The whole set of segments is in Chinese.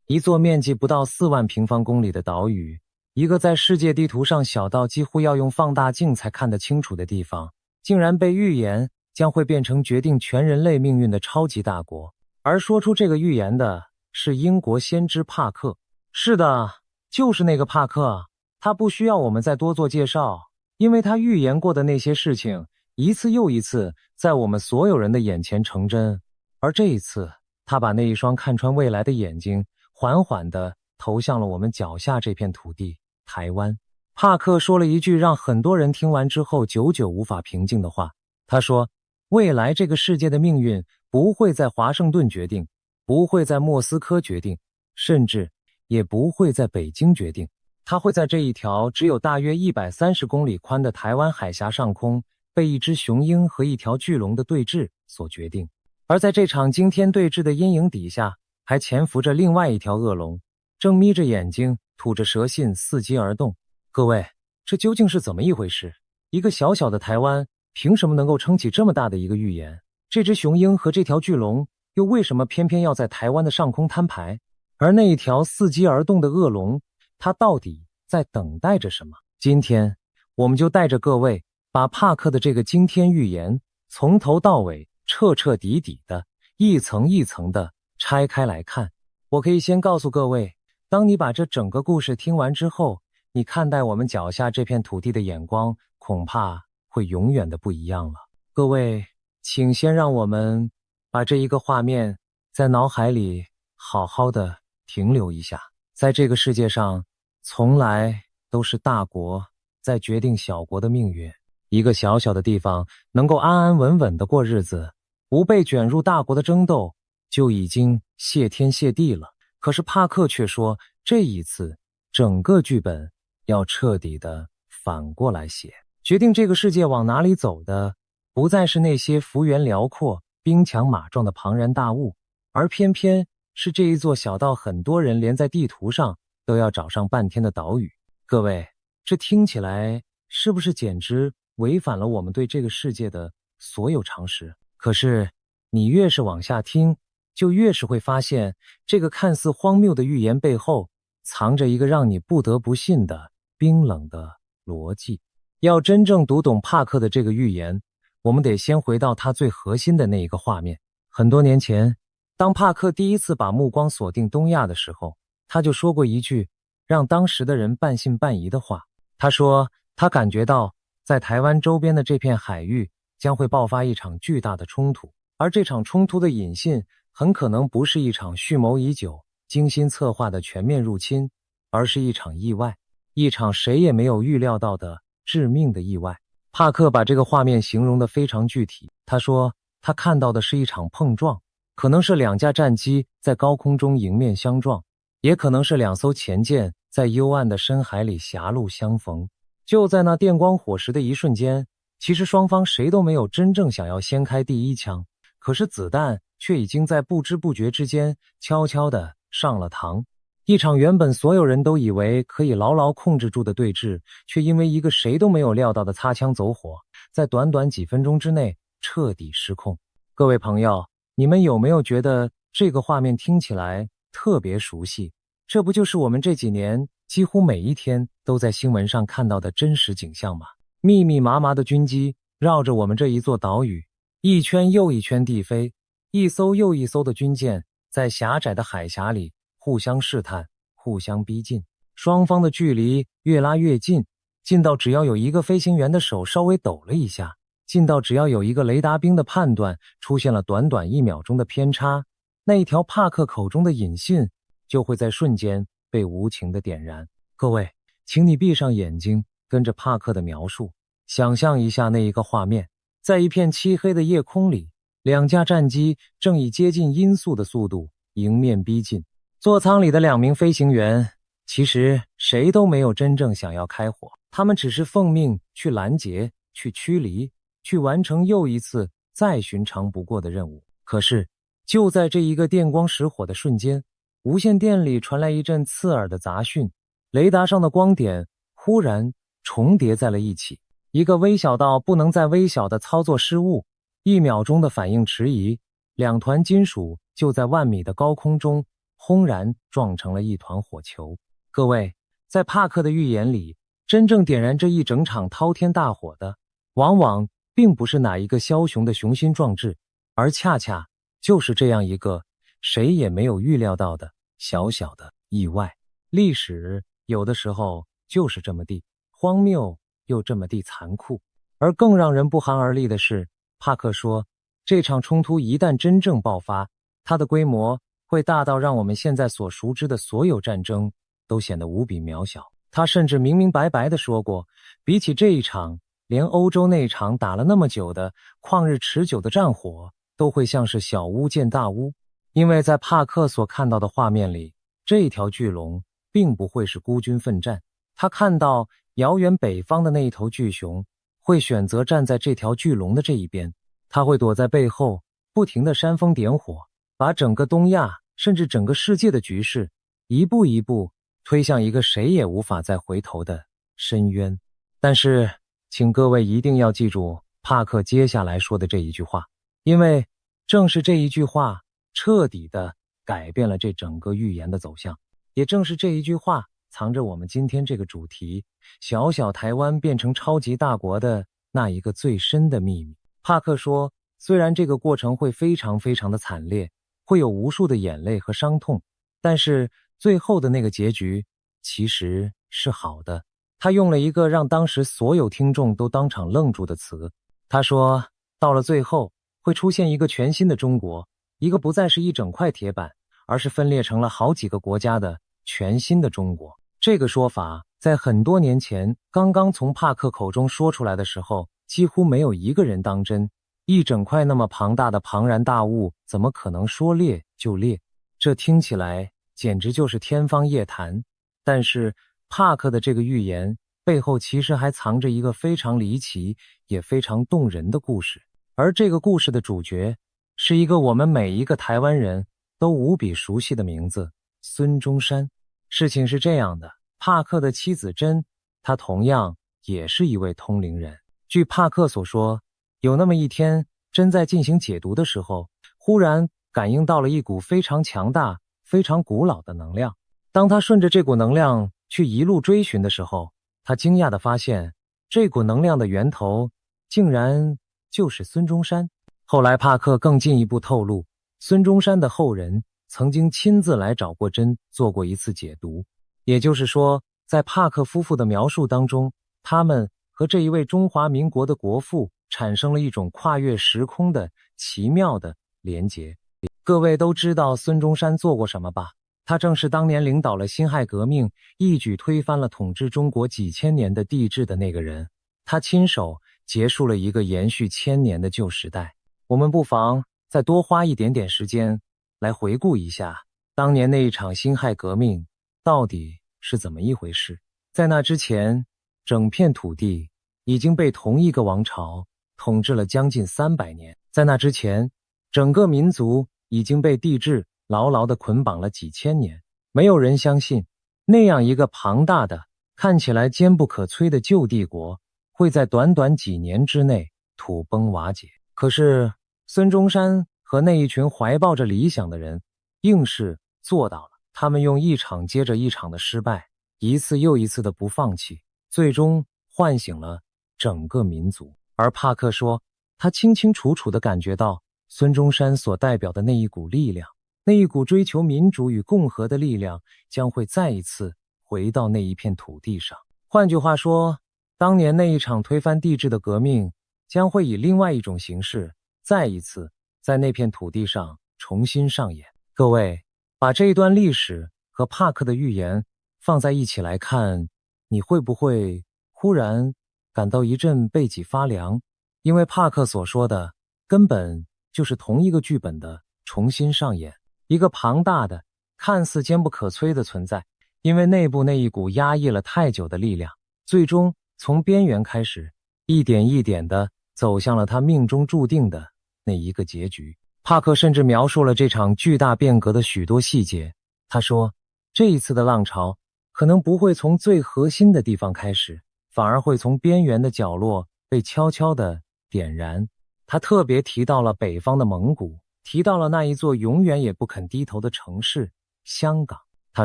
一座面积不到4万平方公里的岛屿，一个在世界地图上小到几乎要用放大镜才看得清楚的地方，竟然被预言将会变成决定全人类命运的超级大国。而说出这个预言的是英国先知帕克。是的，就是那个帕克，他不需要我们再多做介绍，因为他预言过的那些事情一次又一次在我们所有人的眼前成真。而这一次，他把那一双看穿未来的眼睛缓缓地投向了我们脚下这片土地——台湾。帕克说了一句让很多人听完之后久久无法平静的话。他说，未来这个世界的命运不会在华盛顿决定，不会在莫斯科决定，甚至也不会在北京决定。它会在这一条只有大约130公里宽的台湾海峡上空，被一只雄鹰和一条巨龙的对峙所决定。而在这场惊天对峙的阴影底下，还潜伏着另外一条恶龙，正眯着眼睛吐着舌信伺机而动。各位，这究竟是怎么一回事？一个小小的台湾凭什么能够撑起这么大的一个预言？这只雄鹰和这条巨龙又为什么偏偏要在台湾的上空摊牌？而那一条伺机而动的恶龙，它到底在等待着什么？今天我们就带着各位把帕克的这个惊天预言从头到尾彻彻底底的一层一层的拆开来看。我可以先告诉各位，当你把这整个故事听完之后，你看待我们脚下这片土地的眼光恐怕会永远的不一样了。各位，请先让我们把这一个画面在脑海里好好的停留一下。在这个世界上，从来都是大国在决定小国的命运。一个小小的地方能够安安稳稳的过日子，不被卷入大国的争斗，就已经谢天谢地了。可是帕克却说，这一次整个剧本要彻底的反过来写。决定这个世界往哪里走的，不再是那些幅员辽阔、兵强马壮的庞然大物，而偏偏是这一座小到很多人连在地图上都要找上半天的岛屿。各位，这听起来是不是简直违反了我们对这个世界的所有常识？可是你越是往下听，就越是会发现，这个看似荒谬的预言背后藏着一个让你不得不信的冰冷的逻辑。要真正读懂帕克的这个预言，我们得先回到他最核心的那一个画面。很多年前，当帕克第一次把目光锁定东亚的时候，他就说过一句让当时的人半信半疑的话。他说，他感觉到在台湾周边的这片海域将会爆发一场巨大的冲突，而这场冲突的引信很可能不是一场蓄谋已久、精心策划的全面入侵，而是一场意外，一场谁也没有预料到的致命的意外。帕克把这个画面形容得非常具体。他说，他看到的是一场碰撞，可能是2架战机在高空中迎面相撞，也可能是2艘前舰在幽暗的深海里狭路相逢。就在那电光火石的一瞬间，其实双方谁都没有真正想要先开第一枪，可是子弹却已经在不知不觉之间悄悄地上了膛。一场原本所有人都以为可以牢牢控制住的对峙，却因为一个谁都没有料到的擦枪走火，在短短几分钟之内彻底失控。各位朋友，你们有没有觉得这个画面听起来特别熟悉？这不就是我们这几年几乎每一天都在新闻上看到的真实景象吗？密密麻麻的军机绕着我们这一座岛屿一圈又一圈地飞，一艘又一艘的军舰在狭窄的海峡里互相试探，互相逼近，双方的距离越拉越近，近到只要有一个飞行员的手稍微抖了一下，近到只要有一个雷达兵的判断出现了短短1秒钟的偏差，那一条帕克口中的引信就会在瞬间被无情的点燃。各位，请你闭上眼睛，跟着帕克的描述，想象一下那一个画面。在一片漆黑的夜空里，2架战机正以接近音速的速度迎面逼近。座舱里的2名飞行员其实谁都没有真正想要开火，他们只是奉命去拦截，去驱离，去完成又一次再寻常不过的任务。可是就在这一个电光石火的瞬间，无线电里传来一阵刺耳的杂讯，雷达上的光点忽然重叠在了一起。一个微小到不能再微小的操作失误，1秒钟的反应迟疑，2团金属就在1万米的高空中轰然撞成了一团火球。各位，在帕克的预言里，真正点燃这一整场滔天大火的，往往并不是哪一个枭雄的雄心壮志，而恰恰就是这样一个谁也没有预料到的小小的意外。历史有的时候就是这么地荒谬，又这么地残酷。而更让人不寒而栗的是，帕克说，这场冲突一旦真正爆发，它的规模会大到让我们现在所熟知的所有战争都显得无比渺小。他甚至明明白白地说过，比起这一场，连欧洲那场打了那么久的旷日持久的战火，都会像是小巫见大巫。因为在帕克所看到的画面里，这条巨龙并不会是孤军奋战，他看到遥远北方的那一头巨熊会选择站在这条巨龙的这一边，他会躲在背后不停地煽风点火，把整个东亚甚至整个世界的局势一步一步推向一个谁也无法再回头的深渊。但是请各位一定要记住帕克接下来说的这一句话，因为正是这一句话彻底地改变了这整个预言的走向，也正是这一句话藏着我们今天这个主题小小台湾变成超级大国的那一个最深的秘密。帕克说，虽然这个过程会非常非常的惨烈，会有无数的眼泪和伤痛，但是最后的那个结局其实是好的。他用了一个让当时所有听众都当场愣住的词，他说，到了最后会出现一个全新的中国，一个不再是一整块铁板，而是分裂成了好几个国家的全新的中国。这个说法在很多年前刚刚从帕克口中说出来的时候，几乎没有一个人当真。一整块那么庞大的庞然大物，怎么可能说裂就裂？这听起来简直就是天方夜谭。但是帕克的这个预言背后其实还藏着一个非常离奇也非常动人的故事，而这个故事的主角是一个我们每一个台湾人都无比熟悉的名字——孙中山。事情是这样的，帕克的妻子珍，她同样也是一位通灵人。据帕克所说，有那么一天，珍在进行解读的时候，忽然感应到了一股非常强大、非常古老的能量。当他顺着这股能量去一路追寻的时候，他惊讶地发现，这股能量的源头竟然就是孙中山。后来帕克更进一步透露，孙中山的后人曾经亲自来找过珍做过一次解读。也就是说，在帕克夫妇的描述当中，他们和这一位中华民国的国父产生了一种跨越时空的奇妙的连结。各位都知道孙中山做过什么吧？他正是当年领导了辛亥革命，一举推翻了统治中国几千年的帝制的那个人。他亲手结束了一个延续1000年的旧时代。我们不妨再多花一点点时间来回顾一下当年那一场辛亥革命到底是怎么一回事。在那之前，整片土地已经被同一个王朝统治了将近300年。在那之前，整个民族已经被帝制牢牢地捆绑了几千年。没有人相信那样一个庞大的看起来坚不可摧的旧帝国会在短短几年之内土崩瓦解。可是孙中山和那一群怀抱着理想的人硬是做到了。他们用一场接着一场的失败，一次又一次的不放弃，最终唤醒了整个民族。而帕克说，他清清楚楚地感觉到孙中山所代表的那一股力量，那一股追求民主与共和的力量将会再一次回到那一片土地上。换句话说，当年那一场推翻帝制的革命将会以另外一种形式再一次在那片土地上重新上演。各位，把这一段历史和帕克的预言放在一起来看，你会不会忽然感到一阵背脊发凉？因为帕克所说的根本就是同一个剧本的重新上演。一个庞大的看似坚不可摧的存在，因为内部那一股压抑了太久的力量，最终从边缘开始，一点一点地走向了他命中注定的那一个结局。帕克甚至描述了这场巨大变革的许多细节。他说，这一次的浪潮可能不会从最核心的地方开始，反而会从边缘的角落被悄悄地点燃。他特别提到了北方的蒙古，提到了那一座永远也不肯低头的城市，香港。他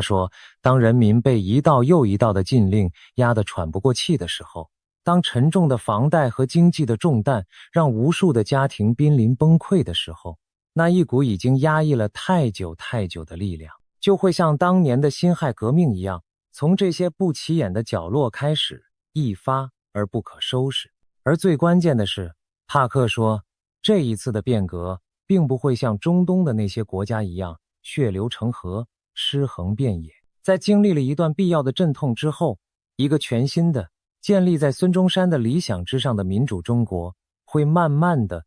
说，当人民被一道又一道的禁令压得喘不过气的时候，当沉重的房贷和经济的重担让无数的家庭濒临崩溃的时候，那一股已经压抑了太久太久的力量，就会像当年的辛亥革命一样，从这些不起眼的角落开始，一发而不可收拾。而最关键的是，帕克说，这一次的变革并不会像中东的那些国家一样血流成河，尸横遍野。在经历了一段必要的阵痛之后，一个全新的建立在孙中山的理想之上的民主中国会慢慢的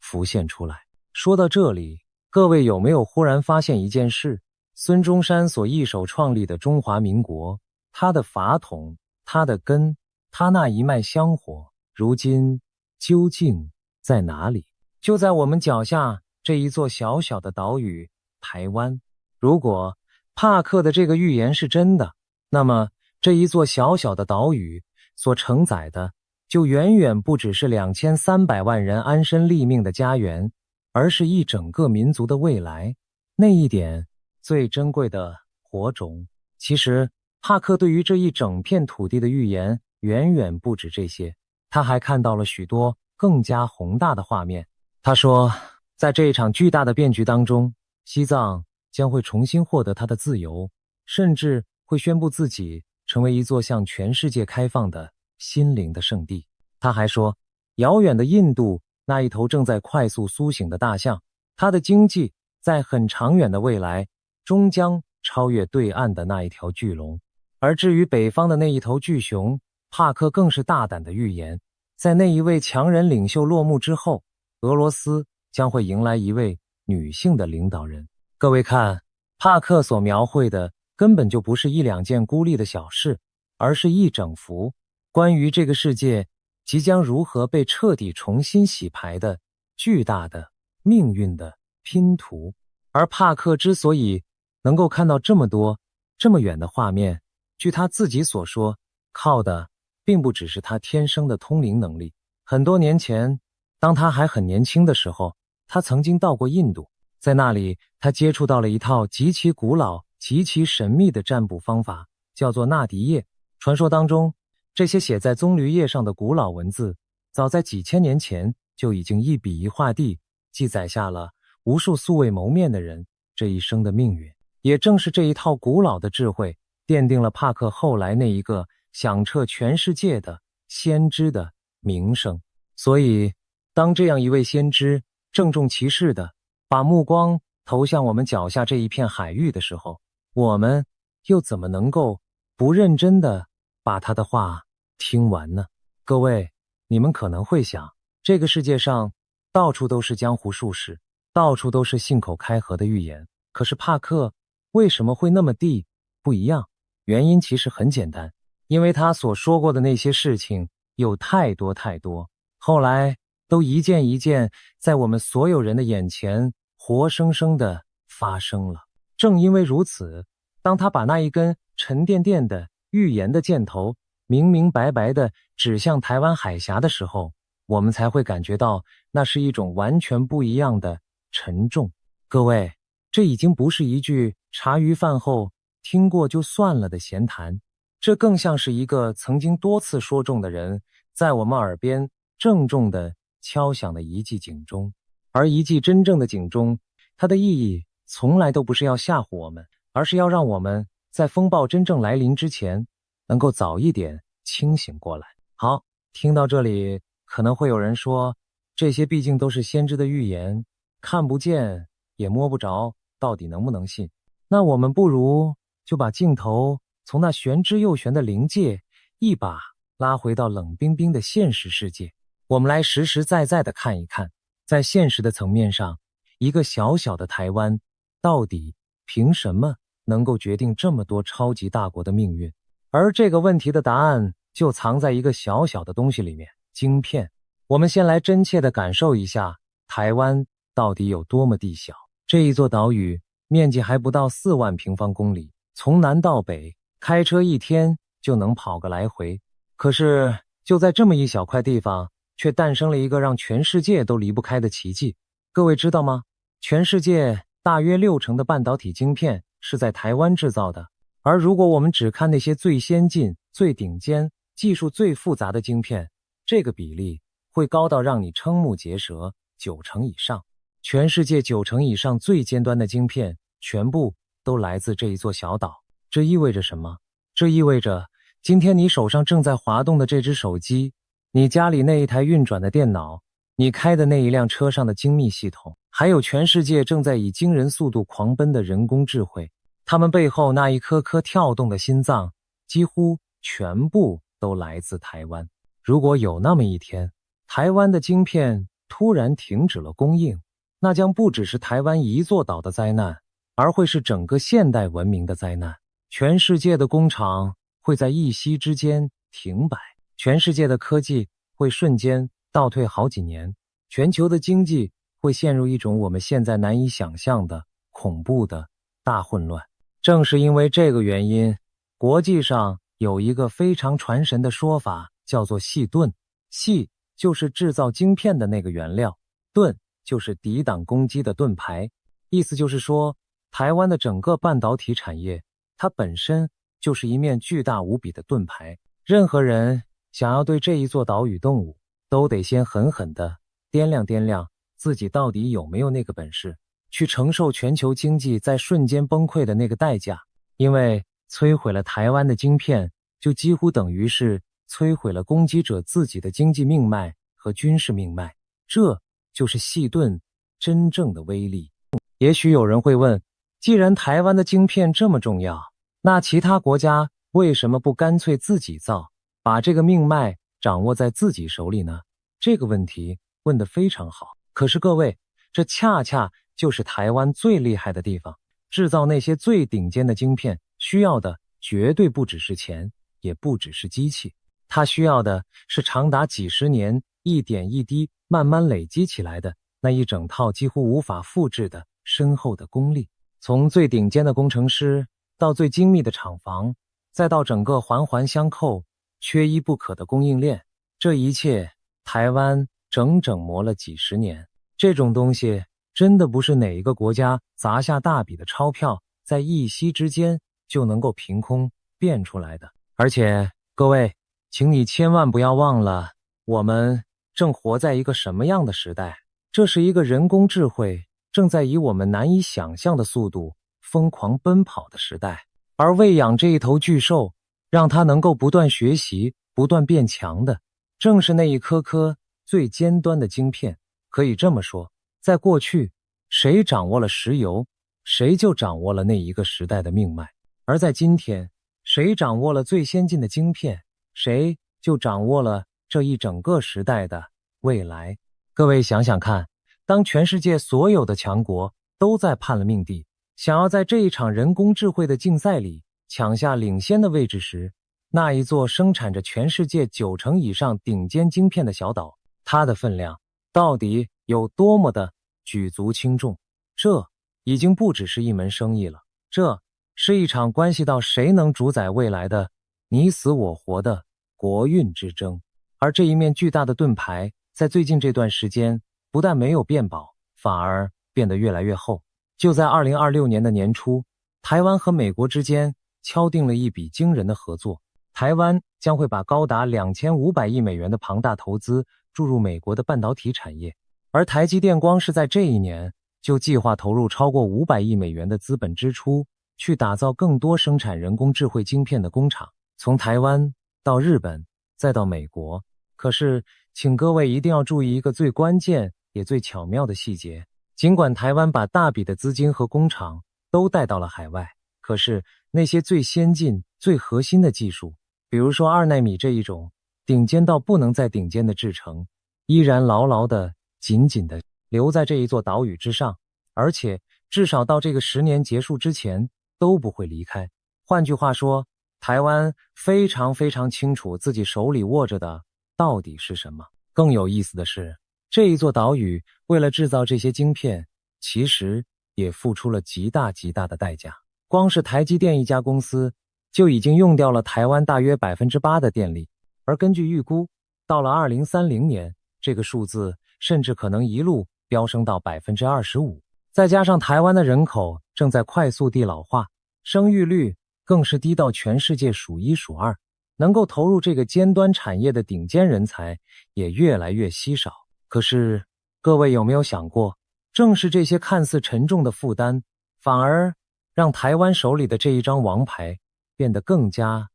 浮现出来。说到这里，各位有没有忽然发现一件事？孙中山所一手创立的中华民国，他的法统，他的根，他那一脉香火，如今究竟在哪里？就在我们脚下这一座小小的岛屿台湾。如果帕克的这个预言是真的，那么这一座小小的岛屿所承载的就远远不只是2300万人安身立命的家园，而是一整个民族的未来，那一点最珍贵的火种。其实帕克对于这一整片土地的预言远远不止这些，他还看到了许多更加宏大的画面。他说，在这一场巨大的变局当中，西藏将会重新获得它的自由，甚至会宣布自己成为一座向全世界开放的心灵的圣地。他还说，遥远的印度那一头正在快速苏醒的大象，它的经济在很长远的未来终将超越对岸的那一条巨龙。而至于北方的那一头巨熊，帕克更是大胆的预言，在那一位强人领袖落幕之后，俄罗斯将会迎来一位女性的领导人。各位看，帕克所描绘的根本就不是一两件孤立的小事，而是一整幅关于这个世界即将如何被彻底重新洗牌的巨大的命运的拼图。而帕克之所以能够看到这么多这么远的画面，据他自己所说，靠的并不只是他天生的通灵能力。很多年前，当他还很年轻的时候，他曾经到过印度，在那里他接触到了一套极其古老极其神秘的占卜方法，叫做纳迪叶。传说当中，这些写在棕榈叶上的古老文字，早在几千年前就已经一笔一画地记载下了无数素未谋面的人这一生的命运。也正是这一套古老的智慧，奠定了帕克后来那一个响彻全世界的先知的名声。所以当这样一位先知郑重其事地把目光投向我们脚下这一片海域的时候，我们又怎么能够不认真地把他的话听完呢？各位，你们可能会想，这个世界上到处都是江湖术士，到处都是信口开河的预言，可是帕克为什么会那么地不一样？原因其实很简单，因为他所说过的那些事情有太多太多，后来都一件一件在我们所有人的眼前活生生地发生了。正因为如此，当他把那一根沉甸甸的预言的箭头明明白白地指向台湾海峡的时候，我们才会感觉到那是一种完全不一样的沉重。各位，这已经不是一句茶余饭后听过就算了的闲谈，这更像是一个曾经多次说中的人在我们耳边郑重地敲响的一记警钟。而一记真正的警钟，它的意义从来都不是要吓唬我们，而是要让我们在风暴真正来临之前能够早一点清醒过来。好，听到这里可能会有人说，这些毕竟都是先知的预言，看不见也摸不着，到底能不能信？那我们不如就把镜头从那玄之又玄的灵界一把拉回到冷冰冰的现实世界，我们来实实在在地看一看，在现实的层面上，一个小小的台湾到底凭什么能够决定这么多超级大国的命运？而这个问题的答案就藏在一个小小的东西里面，晶片。我们先来真切地感受一下台湾到底有多么地小。这一座岛屿面积还不到4万平方公里，从南到北开车1天就能跑个来回。可是就在这么一小块地方，却诞生了一个让全世界都离不开的奇迹。各位知道吗？全世界大约60%的半导体晶片是在台湾制造的。而如果我们只看那些最先进、最顶尖、技术最复杂的晶片，这个比例会高到让你瞠目结舌，90%以上。全世界90%以上最尖端的晶片全部都来自这一座小岛。这意味着什么？这意味着今天你手上正在滑动的这只手机，你家里那一台运转的电脑，你开的那一辆车上的精密系统，还有全世界正在以惊人速度狂奔的人工智慧，它们背后那一颗颗跳动的心脏，几乎全部都来自台湾。如果有那么一天，台湾的晶片突然停止了供应，那将不只是台湾一座岛的灾难，而会是整个现代文明的灾难。全世界的工厂会在一夕之间停摆，全世界的科技会瞬间倒退好几年，全球的经济会陷入一种我们现在难以想象的恐怖的大混乱。正是因为这个原因，国际上有一个非常传神的说法，叫做细盾。细就是制造晶片的那个原料，盾就是抵挡攻击的盾牌。意思就是说，台湾的整个半导体产业，它本身就是一面巨大无比的盾牌。任何人想要对这一座岛屿动武，都得先狠狠地掂量掂量自己到底有没有那个本事，去承受全球经济在瞬间崩溃的那个代价。因为摧毁了台湾的晶片，就几乎等于是摧毁了攻击者自己的经济命脉和军事命脉。这就是细盾真正的威力。也许有人会问，既然台湾的晶片这么重要，那其他国家为什么不干脆自己造，把这个命脉掌握在自己手里呢？这个问题问得非常好。可是各位，这恰恰就是台湾最厉害的地方。制造那些最顶尖的晶片，需要的绝对不只是钱，也不只是机器，它需要的是长达几十年，一点一滴慢慢累积起来的那一整套几乎无法复制的深厚的功力。从最顶尖的工程师，到最精密的厂房，再到整个环环相扣、缺一不可的供应链，这一切台湾整整磨了几十年。这种东西真的不是哪一个国家砸下大笔的钞票，在一夕之间就能够凭空变出来的。而且各位，请你千万不要忘了，我们正活在一个什么样的时代。这是一个人工智慧正在以我们难以想象的速度疯狂奔跑的时代。而喂养这一头巨兽，让它能够不断学习、不断变强的，正是那一颗颗最尖端的晶片。可以这么说，在过去，谁掌握了石油，谁就掌握了那一个时代的命脉。而在今天，谁掌握了最先进的晶片，谁就掌握了这一整个时代的未来。各位想想看，当全世界所有的强国都在盼了命地，想要在这一场人工智慧的竞赛里抢下领先的位置时，那一座生产着全世界90%以上顶尖晶片的小岛，它的分量到底有多么的举足轻重？这已经不只是一门生意了，这是一场关系到谁能主宰未来的你死我活的国运之争。而这一面巨大的盾牌，在最近这段时间不但没有变薄，反而变得越来越厚。就在2026年的年初，台湾和美国之间敲定了一笔惊人的合作，台湾将会把高达2500亿美元的庞大投资注入美国的半导体产业。而台积电光是在这一年就计划投入超过500亿美元的资本支出，去打造更多生产人工智慧晶片的工厂，从台湾到日本再到美国。可是请各位一定要注意一个最关键也最巧妙的细节，尽管台湾把大笔的资金和工厂都带到了海外，可是那些最先进最核心的技术，比如说2奈米这一种顶尖到不能再顶尖的制程，依然牢牢的紧紧地留在这一座岛屿之上，而且至少到这个10年结束之前都不会离开。换句话说，台湾非常非常清楚自己手里握着的到底是什么。更有意思的是，这一座岛屿为了制造这些晶片，其实也付出了极大极大的代价。光是台积电一家公司就已经用掉了台湾大约 8% 的电力，而根据预估，到了2030年，这个数字甚至可能一路飙升到 25%。再加上台湾的人口正在快速地老化，生育率更是低到全世界数一数二，能够投入这个尖端产业的顶尖人才也越来越稀少。可是，各位有没有想过，正是这些看似沉重的负担，反而让台湾手里的这一张王牌变得更加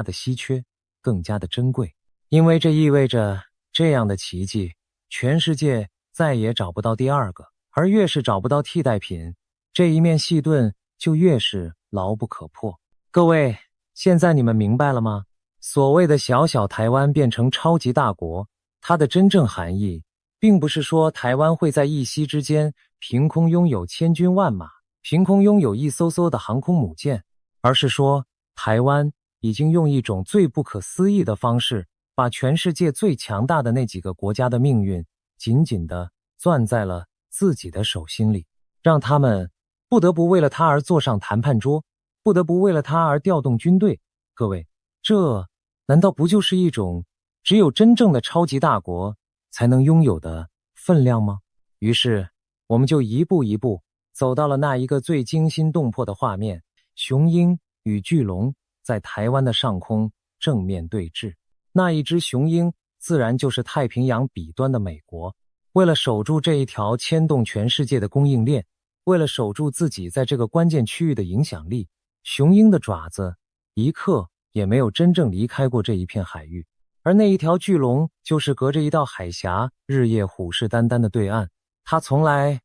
的稀缺，更加的珍贵。因为这意味着这样的奇迹，全世界再也找不到第二个，而越是找不到替代品，这一面细盾就越是牢不可破。各位，现在你们明白了吗？所谓的小小台湾变成超级大国，它的真正含义并不是说台湾会在一夕之间凭空拥有千军万马，凭空拥有一艘艘的航空母舰，而是说台湾已经用一种最不可思议的方式，把全世界最强大的那几个国家的命运紧紧地攥在了自己的手心里，让他们不得不为了他而坐上谈判桌，不得不为了他而调动军队。各位，这难道不就是一种只有真正的超级大国才能拥有的分量吗？于是我们就一步一步走到了那一个最惊心动魄的画面，雄鹰与巨龙在台湾的上空正面对峙。那一只雄鹰自然就是太平洋彼端的美国。为了守住这一条牵动全世界的供应链，为了守住自己在这个关键区域的影响力，雄鹰的爪子一刻也没有真正离开过这一片海域。而那一条巨龙就是隔着一道海峡日夜虎视眈眈的对岸，他从来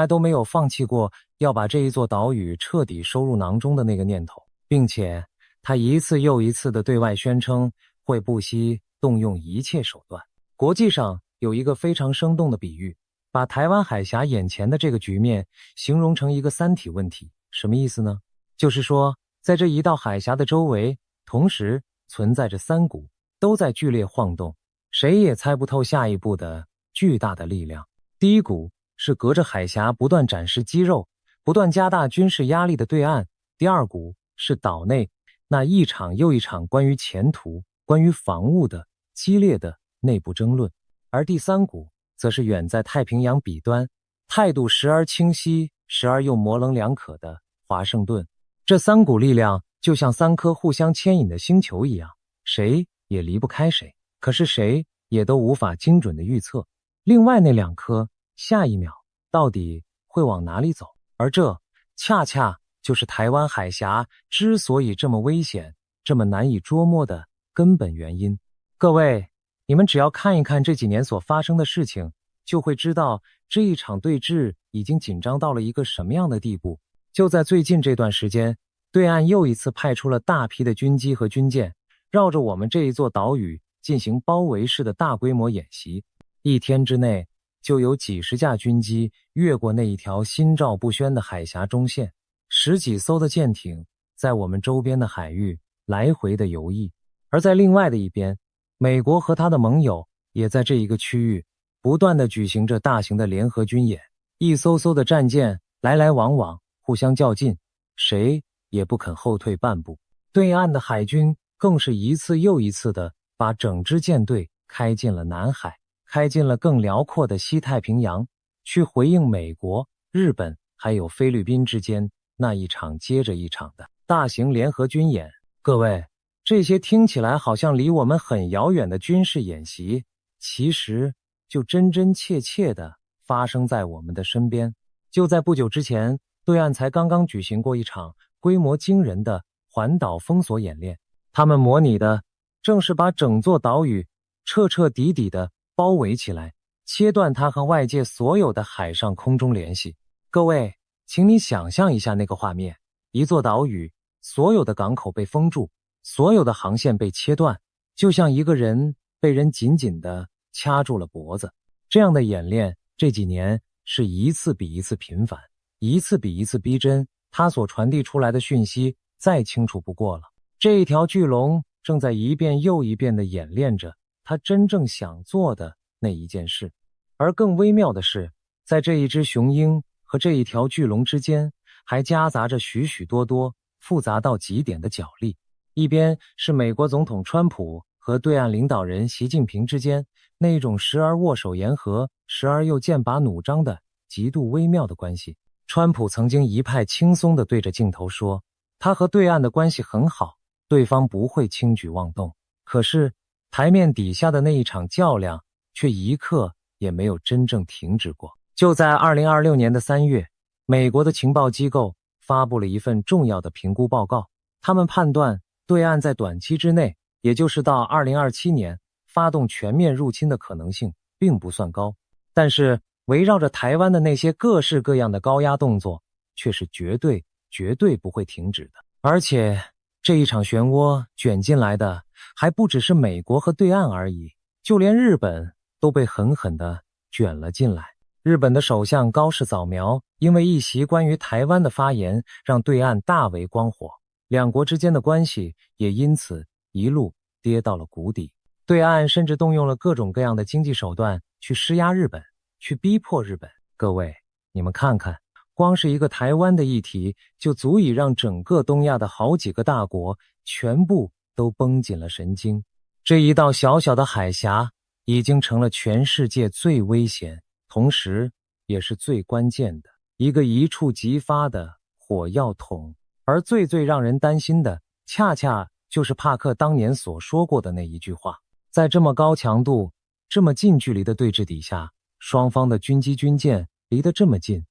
都没有放弃过要把这一座岛屿彻底收入囊中的那个念头，并且他一次又一次地对外宣称会不惜动用一切手段。国际上有一个非常生动的比喻，把台湾海峡眼前的这个局面形容成一个三体问题。什么意思呢？就是说，在这一道海峡的周围，同时存在着三股都在剧烈晃动，谁也猜不透下一步的巨大的力量。第一股是隔着海峡不断展示肌肉，不断加大军事压力的对岸；第二股是岛内那一场又一场关于前途、关于防务的激烈的内部争论；而第三股则是远在太平洋彼端，态度时而清晰，时而又模棱两可的华盛顿。这三股力量就像三颗互相牵引的星球一样，谁也离不开谁，可是谁也都无法精准的预测另外那两颗下一秒到底会往哪里走。而这恰恰就是台湾海峡之所以这么危险，这么难以捉摸的根本原因。各位，你们只要看一看这几年所发生的事情，就会知道这一场对峙已经紧张到了一个什么样的地步。就在最近这段时间，对岸又一次派出了大批的军机和军舰，绕着我们这一座岛屿进行包围式的大规模演习。一天之内就有几十架军机越过那一条心照不宣的海峡中线，十几艘的舰艇在我们周边的海域来回的游弋。而在另外的一边，美国和他的盟友也在这一个区域不断地举行着大型的联合军演，一艘艘的战舰来来往往，互相较劲，谁也不肯后退半步。对岸的海军更是一次又一次地把整支舰队开进了南海，开进了更辽阔的西太平洋，去回应美国、日本还有菲律宾之间那一场接着一场的大型联合军演。各位，这些听起来好像离我们很遥远的军事演习，其实就真真切切地发生在我们的身边。就在不久之前，对岸才刚刚举行过一场规模惊人的环岛封锁演练，他们模拟的正是把整座岛屿彻彻底底地包围起来，切断它和外界所有的海上空中联系。各位，请你想象一下那个画面，一座岛屿，所有的港口被封住，所有的航线被切断，就像一个人被人紧紧地掐住了脖子。这样的演练这几年是一次比一次频繁，一次比一次逼真，它所传递出来的讯息再清楚不过了。这一条巨龙正在一遍又一遍地演练着它真正想做的那一件事。而更微妙的是，在这一只雄鹰和这一条巨龙之间还夹杂着许许多多复杂到极点的角力。一边是美国总统川普和对岸领导人习近平之间那种时而握手言和，时而又剑拔弩张的极度微妙的关系。川普曾经一派轻松地对着镜头说，他和对岸的关系很好，对方不会轻举妄动。可是台面底下的那一场较量却一刻也没有真正停止过。就在2026年的3月，美国的情报机构发布了一份重要的评估报告，他们判断对岸在短期之内，也就是到2027年，发动全面入侵的可能性并不算高，但是围绕着台湾的那些各式各样的高压动作却是绝对不会停止的。而且这一场漩涡卷进来的还不只是美国和对岸而已，就连日本都被狠狠地卷了进来。日本的首相高市早苗因为一席关于台湾的发言让对岸大为光火，两国之间的关系也因此一路跌到了谷底。对岸甚至动用了各种各样的经济手段去施压日本，去逼迫日本。各位，你们看看，光是一个台湾的议题就足以让整个东亚的好几个大国全部都绷紧了神经。这一道小小的海峡已经成了全世界最危险，同时也是最关键的一个一触即发的火药桶。而最让人担心的，恰恰就是帕克当年所说过的那一句话。在这么高强度、这么近距离的对峙底下，双方的军机军舰离得这么近，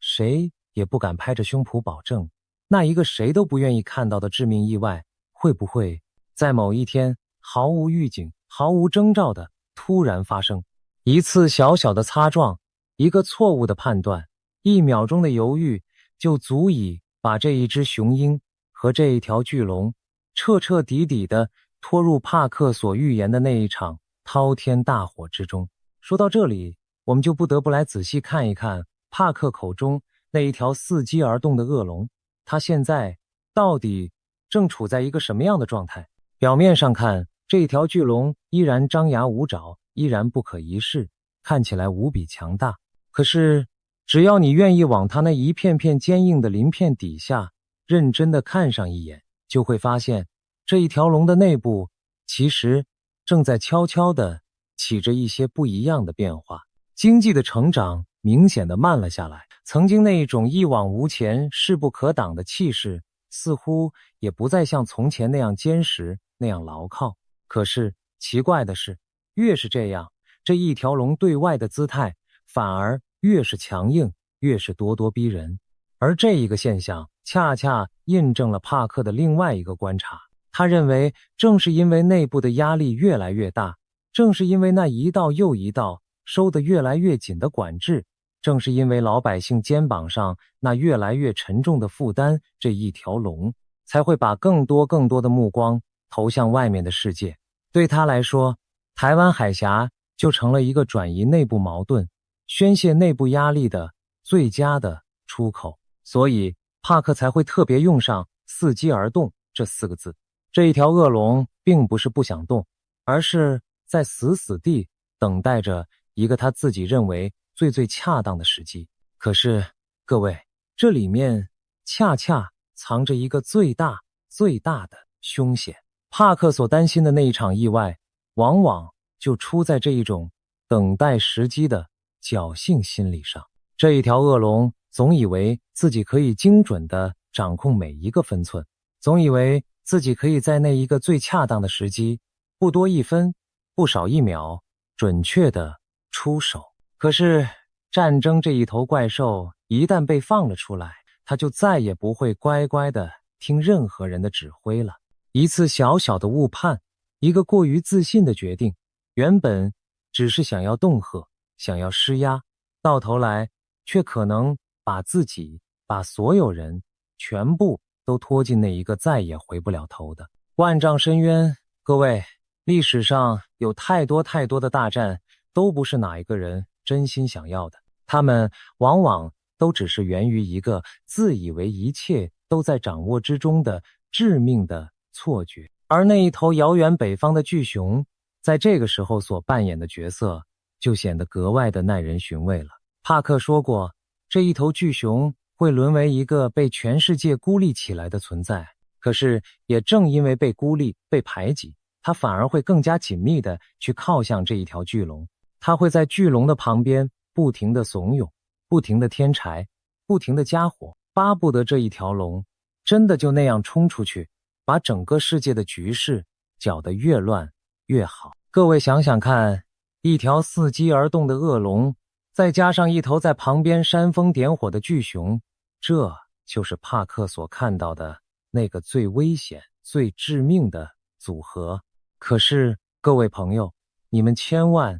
谁也不敢拍着胸脯保证，那一个谁都不愿意看到的致命意外，会不会在某一天毫无预警、毫无征兆的突然发生。一次小小的擦撞，一个错误的判断，1秒钟的犹豫，就足以把这一只雄鹰和这一条巨龙彻底地拖入帕克所预言的那一场滔天大火之中。说到这里，我们就不得不来仔细看一看帕克口中那一条伺机而动的恶龙，它现在到底正处在一个什么样的状态？表面上看，这一条巨龙依然张牙舞爪，依然不可一世，看起来无比强大。可是只要你愿意往它那一片片坚硬的鳞片底下认真地看上一眼，就会发现这一条龙的内部其实正在悄悄地起着一些不一样的变化。经济的成长明显地慢了下来，曾经那一种一往无前、势不可挡的气势似乎也不再像从前那样坚实，那样牢靠。可是奇怪的是，越是这样，这一条龙对外的姿态反而越是强硬，越是咄咄逼人。而这一个现象恰恰印证了帕克的另外一个观察，他认为正是因为内部的压力越来越大，正是因为那一道又一道收得越来越紧的管制，正是因为老百姓肩膀上那越来越沉重的负担，这一条龙才会把更多的目光投向外面的世界。对他来说，台湾海峡就成了一个转移内部矛盾、宣泄内部压力的最佳的出口。所以帕克才会特别用上伺机而动这4个字。这一条恶龙并不是不想动，而是在死地等待着一个他自己认为最恰当的时机。可是各位，这里面恰恰藏着一个最大的凶险。帕克所担心的那一场意外，往往就出在这一种等待时机的侥幸心理上。这一条恶龙总以为自己可以精准地掌控每一个分寸，总以为自己可以在那一个最恰当的时机，不多1分，不少1秒，准确地出手。可是战争这一头怪兽一旦被放了出来，他就再也不会乖乖地听任何人的指挥了。一次小小的误判，一个过于自信的决定，原本只是想要恫吓，想要施压，到头来却可能把自己、把所有人全部都拖进那一个再也回不了头的万丈深渊。各位，历史上有太多的大战，都不是哪一个人真心想要的，他们往往都只是源于一个自以为一切都在掌握之中的致命的错觉。而那一头遥远北方的巨熊，在这个时候所扮演的角色就显得格外的耐人寻味了。帕克说过，这一头巨熊会沦为一个被全世界孤立起来的存在，可是也正因为被孤立、被排挤，它反而会更加紧密地去靠向这一条巨龙。它会在巨龙的旁边不停地怂恿，不停地添柴，不停地加火，巴不得这一条龙真的就那样冲出去，把整个世界的局势搅得越乱越好。各位想想看，一条伺机而动的恶龙，再加上一头在旁边煽风点火的巨熊，这就是帕克所看到的那个最危险、最致命的组合。可是，各位朋友，你们千万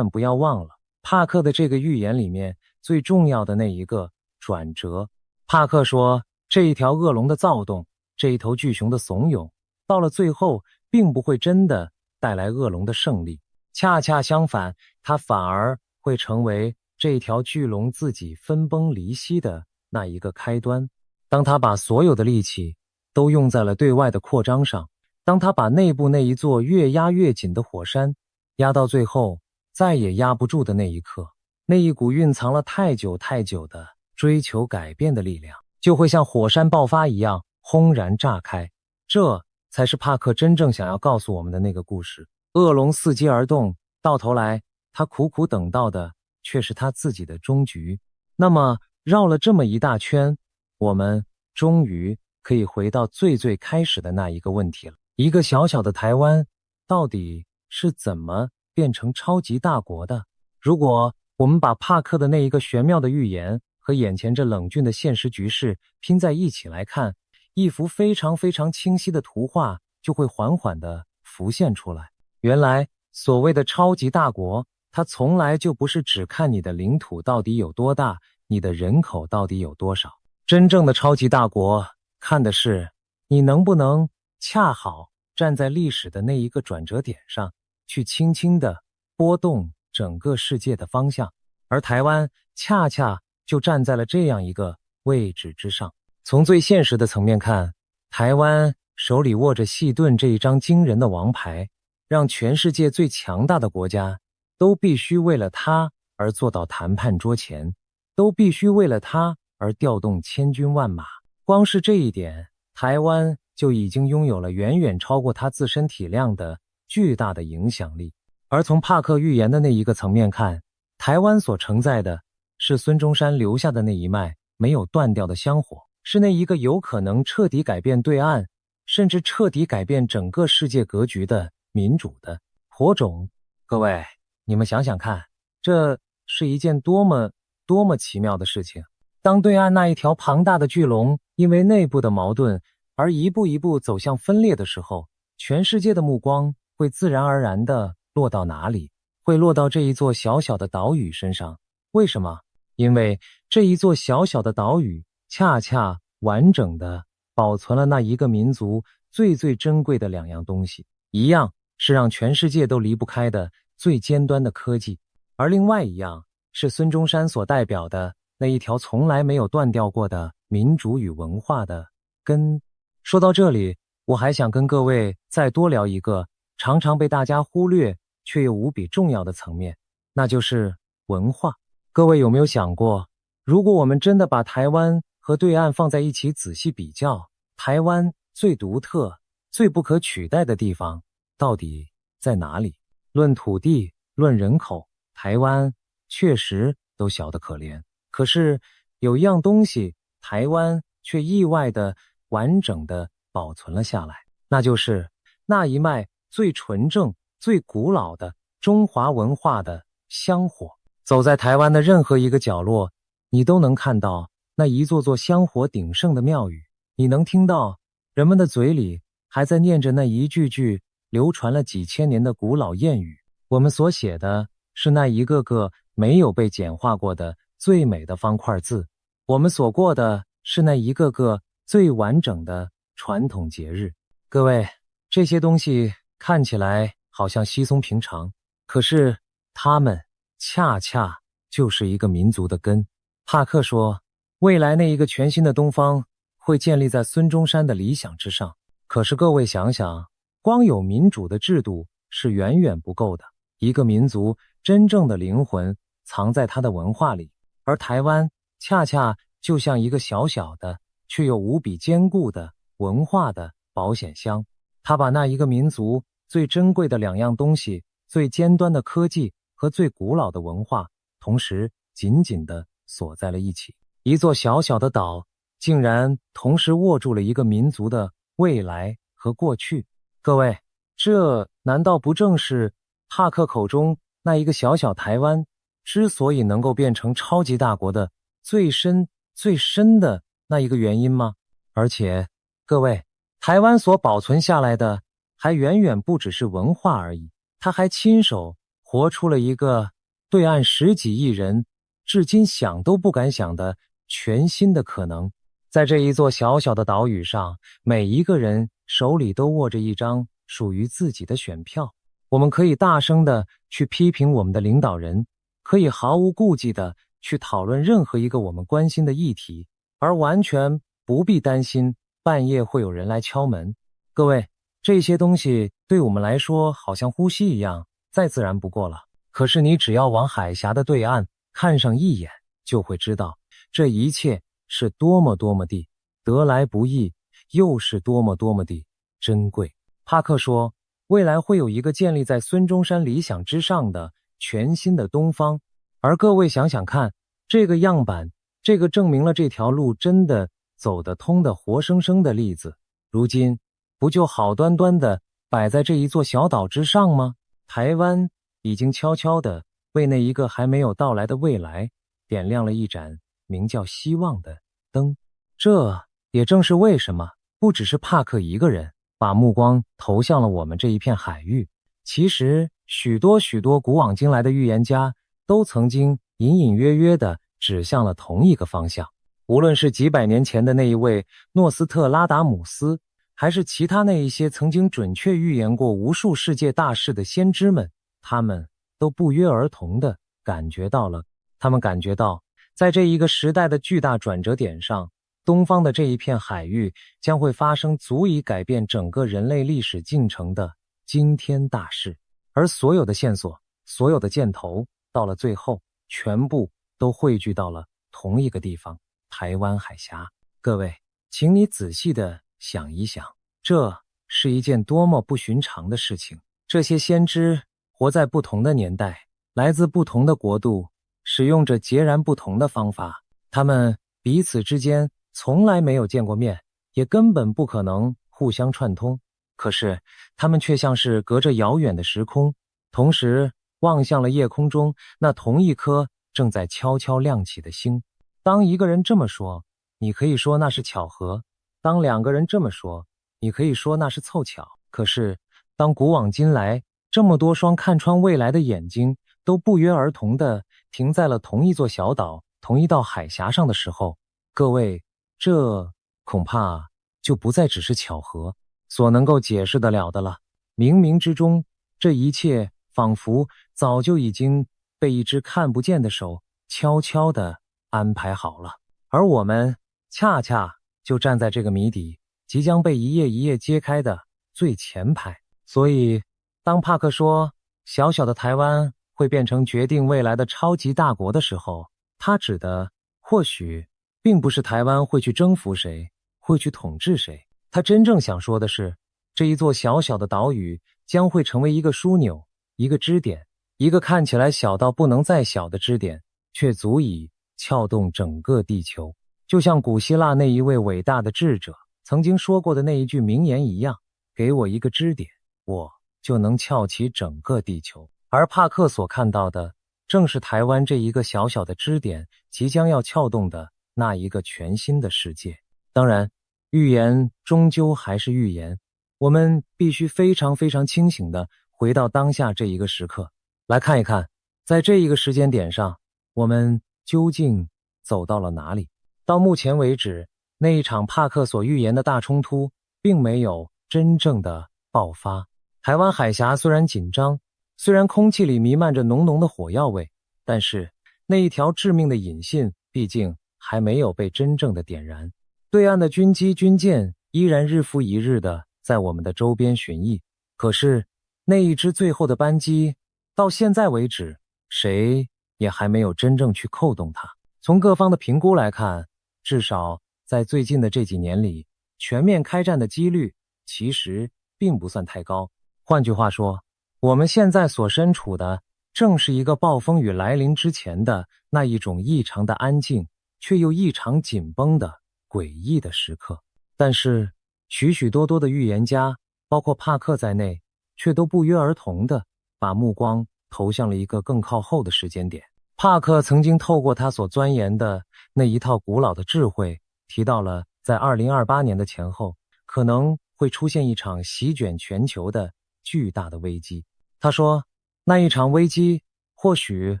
不要忘了，帕克的这个预言里面最重要的那一个转折。帕克说，这一条恶龙的躁动，这一头巨熊的怂恿，到了最后并不会真的带来恶龙的胜利，恰恰相反，它反而会成为这条巨龙自己分崩离析的那一个开端。当他把所有的力气都用在了对外的扩张上，当他把内部那一座越压越紧的火山压到最后再也压不住的那一刻，那一股蕴藏了太久的追求改变的力量就会像火山爆发一样轰然炸开。这才是帕克真正想要告诉我们的那个故事。恶龙伺机而动，到头来他苦苦等到的却是他自己的终局。那么绕了这么一大圈，我们终于可以回到最开始的那一个问题了。一个小小的台湾到底是怎么变成超级大国的？如果我们把帕克的那一个玄妙的预言和眼前这冷峻的现实局势拼在一起来看，一幅非常清晰的图画就会缓缓地浮现出来。原来所谓的超级大国，它从来就不是只看你的领土到底有多大，你的人口到底有多少。真正的超级大国看的是你能不能恰好站在历史的那一个转折点上，去轻轻地拨动整个世界的方向。而台湾恰恰就站在了这样一个位置之上。从最现实的层面看，台湾手里握着细盾这一张惊人的王牌，让全世界最强大的国家都必须为了它而坐到谈判桌前，都必须为了它而调动千军万马。光是这一点，台湾就已经拥有了远远超过它自身体量的巨大的影响力。而从帕克预言的那一个层面看，台湾所承载的是孙中山留下的那一脉没有断掉的香火，是那一个有可能彻底改变对岸，甚至彻底改变整个世界格局的民主的火种。各位，你们想想看，这是一件多么奇妙的事情。当对岸那一条庞大的巨龙因为内部的矛盾而一步一步走向分裂的时候，全世界的目光会自然而然地落到哪里？会落到这一座小小的岛屿身上。为什么？因为这一座小小的岛屿恰恰完整地保存了那一个民族最珍贵的两样东西，一样是让全世界都离不开的最尖端的科技，而另外一样是孙中山所代表的那一条从来没有断掉过的民主与文化的根。说到这里，我还想跟各位再多聊一个常常被大家忽略却又无比重要的层面，那就是文化。各位有没有想过，如果我们真的把台湾和对岸放在一起仔细比较，台湾最独特、最不可取代的地方到底在哪里？论土地，论人口，台湾确实都小得可怜。可是有一样东西，台湾却意外的完整的保存了下来，那就是那一脉最纯正、最古老的中华文化的香火。走在台湾的任何一个角落，你都能看到那一座座香火鼎盛的庙宇，你能听到人们的嘴里还在念着那一句句流传了几千年的古老谚语。我们所写的是那一个个没有被简化过的最美的方块字，我们所过的是那一个个最完整的传统节日。各位，这些东西看起来好像稀松平常，可是它们恰恰就是一个民族的根。帕克说，未来那一个全新的东方会建立在孙中山的理想之上。可是各位想想，光有民主的制度是远远不够的，一个民族真正的灵魂藏在它的文化里，而台湾恰恰就像一个小小的却又无比坚固的文化的保险箱。它把那一个民族最珍贵的两样东西，最尖端的科技和最古老的文化，同时紧紧地锁在了一起。一座小小的岛，竟然同时握住了一个民族的未来和过去。各位，这难道不正是帕克口中那一个小小台湾之所以能够变成超级大国的最深的那一个原因吗？而且，各位，台湾所保存下来的还远远不只是文化而已，他还亲手活出了一个对岸10几亿人至今想都不敢想的全新的可能。在这一座小小的岛屿上，每一个人手里都握着一张属于自己的选票。我们可以大声地去批评我们的领导人，可以毫无顾忌地去讨论任何一个我们关心的议题，而完全不必担心半夜会有人来敲门。各位，这些东西对我们来说好像呼吸一样，再自然不过了。可是你只要往海峡的对岸看上一眼，就会知道这一切是多么地得来不易，又是多么地珍贵。帕克说，未来会有一个建立在孙中山理想之上的全新的东方，而各位想想看，这个样板，这个证明了这条路真的走得通的活生生的例子，如今不就好端端的摆在这一座小岛之上吗？台湾已经悄悄地为那一个还没有到来的未来点亮了一盏名叫希望的灯。这也正是为什么不只是帕克一个人把目光投向了我们这一片海域，其实许多古往今来的预言家都曾经隐约地指向了同一个方向。无论是几百年前的那一位诺斯特拉达姆斯，还是其他那一些曾经准确预言过无数世界大事的先知们，他们都不约而同地感觉到，在这一个时代的巨大转折点上，东方的这一片海域将会发生足以改变整个人类历史进程的惊天大事，而所有的线索，所有的箭头，到了最后，全部都汇聚到了同一个地方——台湾海峡。各位，请你仔细地想一想，这是一件多么不寻常的事情。这些先知活在不同的年代，来自不同的国度，使用着截然不同的方法，他们彼此之间从来没有见过面，也根本不可能互相串通。可是他们却像是隔着遥远的时空，同时望向了夜空中那同一颗正在悄悄亮起的星。当一个人这么说，你可以说那是巧合；当两个人这么说，你可以说那是凑巧。可是当古往今来这么多双看穿未来的眼睛都不约而同地停在了同一座小岛、同一道海峡上的时候，各位，这恐怕就不再只是巧合所能够解释得了的了。冥冥之中，这一切仿佛早就已经被一只看不见的手悄悄地安排好了，而我们恰恰就站在这个谜底即将被一页一页揭开的最前排。所以当帕克说小小的台湾会变成决定未来的超级大国的时候，他指的或许并不是台湾会去征服谁，会去统治谁。他真正想说的是，这一座小小的岛屿将会成为一个枢纽，一个支点，一个看起来小到不能再小的支点，却足以撬动整个地球。就像古希腊那一位伟大的智者曾经说过的那一句名言一样，给我一个支点，我就能撬起整个地球。而帕克所看到的正是台湾这一个小小的支点即将要撬动的那一个全新的世界。当然，预言终究还是预言，我们必须非常清醒地回到当下这一个时刻，来看一看，在这一个时间点上，我们究竟走到了哪里。到目前为止，那一场帕克所预言的大冲突并没有真正的爆发。台湾海峡虽然紧张，虽然空气里弥漫着浓浓的火药味，但是那一条致命的引信毕竟还没有被真正的点燃。对岸的军机军舰依然日复一日的在我们的周边巡弋，可是那一支最后的班机到现在为止，谁也还没有真正去扣动它。从各方的评估来看，至少在最近的这几年里，全面开战的几率其实并不算太高。换句话说，我们现在所身处的正是一个暴风雨来临之前的那一种异常的安静，却又异常紧绷的诡异的时刻。但是许许多多的预言家，包括帕克在内，却都不约而同地把目光投向了一个更靠后的时间点。帕克曾经透过他所钻研的那一套古老的智慧，提到了在2028年的前后，可能会出现一场席卷全球的巨大的危机。他说，那一场危机或许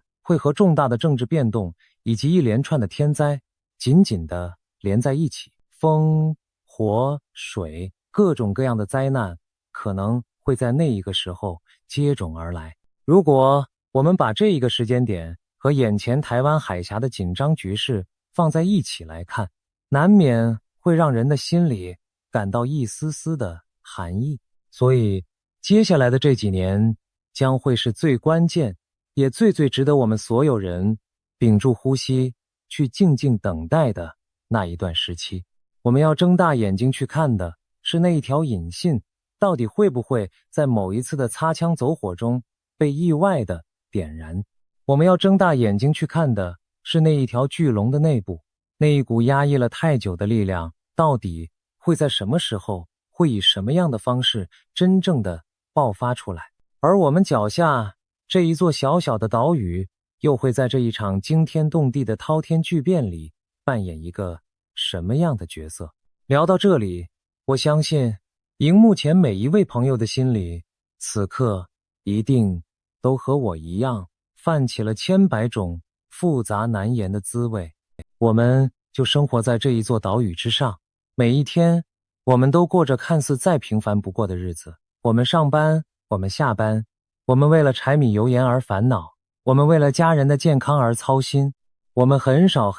会和重大的政治变动以及一连串的天灾紧紧地连在一起，风、火、水，各种各样的灾难可能会在那一个时候接踵而来。如果我们把这一个时间点和眼前台湾海峡的紧张局势放在一起来看，难免会让人的心里感到一丝丝的寒意。所以接下来的这几年将会是最关键，也最值得我们所有人屏住呼吸去静静等待的那一段时期。我们要睁大眼睛去看的是那一条引信到底会不会在某一次的擦枪走火中被意外的点燃。我们要睁大眼睛去看的是那一条巨龙的内部，那一股压抑了太久的力量到底会在什么时候，会以什么样的方式真正的爆发出来。而我们脚下这一座小小的岛屿又会在这一场惊天动地的滔天巨变里扮演一个什么样的角色。聊到这里，我相信荧幕前每一位朋友的心里此刻一定都和我一样泛起了千百种复杂难言的滋味。我们就生活在这一座岛屿之上，每一天我们都过着看似再平凡不过的日子。我们上班，我们下班，我们为了柴米油盐而烦恼，我们为了家人的健康而操心。我们很少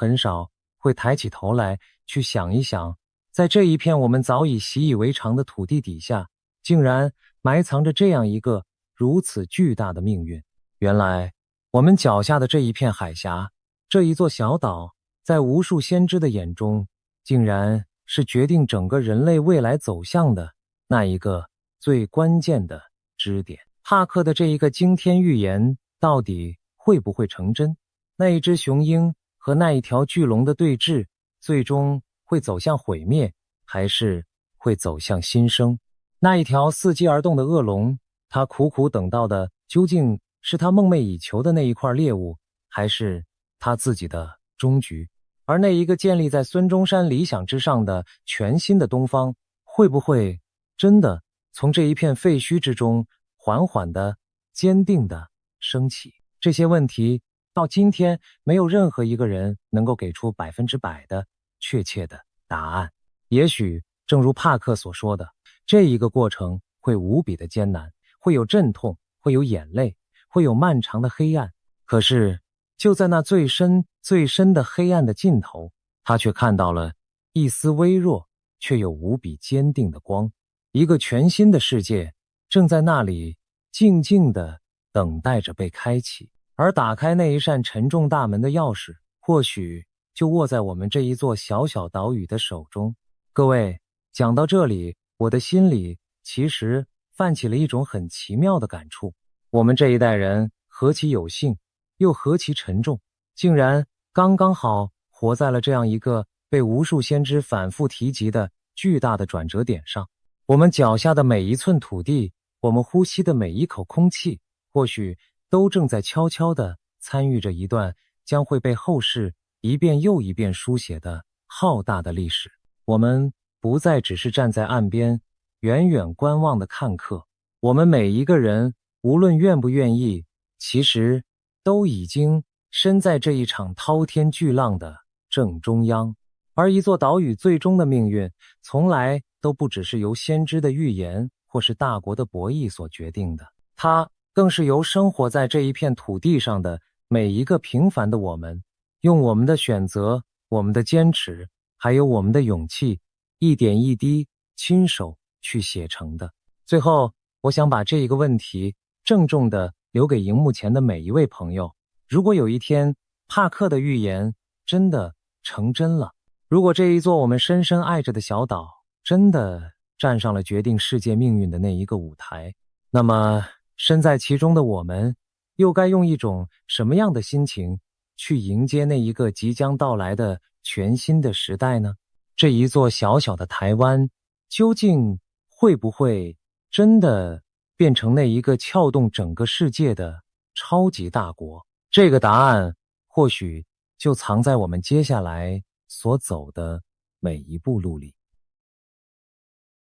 会抬起头来去想一想，在这一片我们早已习以为常的土地底下，竟然埋藏着这样一个如此巨大的命运。原来我们脚下的这一片海峡，这一座小岛，在无数先知的眼中，竟然是决定整个人类未来走向的那一个最关键的支点。帕克的这一个惊天预言到底会不会成真？那一只雄鹰和那一条巨龙的对峙，最终会走向毁灭，还是会走向新生？那一条伺机而动的恶龙，他苦苦等到的究竟是他梦寐以求的那一块猎物，还是他自己的终局？而那一个建立在孙中山理想之上的全新的东方，会不会真的从这一片废墟之中缓缓的、坚定的升起？这些问题到今天没有任何一个人能够给出100%的确切的答案。也许正如帕克所说的，这一个过程会无比的艰难，会有阵痛，会有眼泪，会有漫长的黑暗。可是就在那最深的黑暗的尽头，他却看到了一丝微弱却又无比坚定的光。一个全新的世界正在那里静静地等待着被开启，而打开那一扇沉重大门的钥匙，或许就握在我们这一座小小岛屿的手中。各位，讲到这里，我的心里其实泛起了一种很奇妙的感触。我们这一代人何其有幸，又何其沉重，竟然刚刚好活在了这样一个被无数先知反复提及的巨大的转折点上。我们脚下的每一寸土地，我们呼吸的每一口空气，或许都正在悄悄地参与着一段将会被后世一遍又一遍书写的浩大的历史。我们不再只是站在岸边远远观望的看客，我们每一个人无论愿不愿意，其实都已经身在这一场滔天巨浪的正中央。而一座岛屿最终的命运，从来都不只是由先知的预言或是大国的博弈所决定的，它更是由生活在这一片土地上的每一个平凡的我们，用我们的选择、我们的坚持，还有我们的勇气，一点一滴亲手去写成的。最后，我想把这一个问题郑重地留给荧幕前的每一位朋友。如果有一天帕克的预言真的成真了，如果这一座我们深深爱着的小岛真的站上了决定世界命运的那一个舞台，那么身在其中的我们又该用一种什么样的心情去迎接那一个即将到来的全新的时代呢？这一座小小的台湾，究竟会不会真的变成那一个撬动整个世界的超级大国？这个答案或许就藏在我们接下来所走的每一步路里。